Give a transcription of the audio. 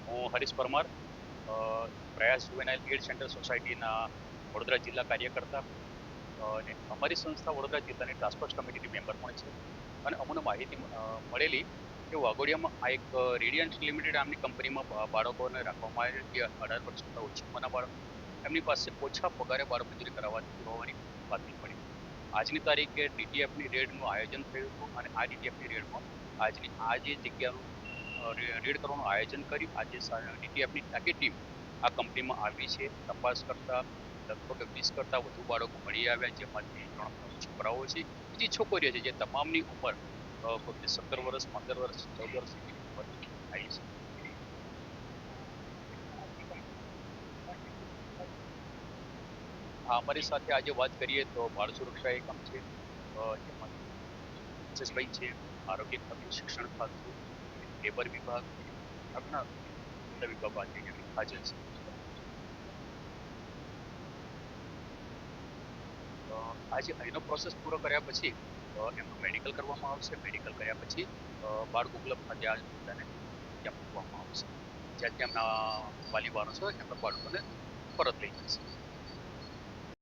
હું હરીશ પરમાર, પ્રયાસ juvenile add centre સોસાયટીના વડોદરા જિલ્લા કાર્યકર્તા અને અમારી સંસ્થા વડોદરા જિલ્લાની ટાસ્ક કમિટીની મેમ્બર પણ છે. અને અમને માહિતી મળેલી કે વાઘોડિયામાં આ એક રેડિયન્ટ લિમિટેડ નામની કંપનીમાં બાળકોને રાખવામાં આવે છે, 18 વર્ષ કરતા ઓછી ઉંમરના બાળકો એમની પાસે ઓછા પગારે બાળમજૂરી કરાવવાતી હોવાની બાતમી મળી. આજની તારીખે ડીટીએફની રેડનું આયોજન થયું હતું અને આ ડીટીએફની રેડમાં આ જે જગ્યાનું રેડ કરવાનું આયોજન કર્યું. આજે ડીટીએફની આખી ટીમ આ કંપનીમાં આવી છે. તપાસ કરતા લગભગ 20 કરતા વધુ બાળકો મળી આવ્યા, જેમાંથી 3 છોકરાઓ છે, બીજી છોકરીઓ છે, જે તમામની ઉંમર 17 વર્ષ, 15 વર્ષ, 14 વર્ષ સુધીની ઉંમર થાય છે. અમારી સાથે આજે વાત કરીએ તો બાળ સુરક્ષા એકમ છે, જેમાં એસએસભાઈ છે, આરોગ્ય ખાતું, શિક્ષણ ખાતું, લેબર વિભાગ, આ ઘણા બધા વિભાગો આજે હાજર છે. આજે અહીંનો પ્રોસેસ પૂરો કર્યા પછી એમનું મેડિકલ કરવામાં આવશે. મેડિકલ કર્યા પછી બાળ ગોકુલમ ખાતે આ બધાને ત્યાં મૂકવામાં આવશે, જ્યાંથી એમના વાલી વારસો એમના બાળકોને પરત લઈ જશે.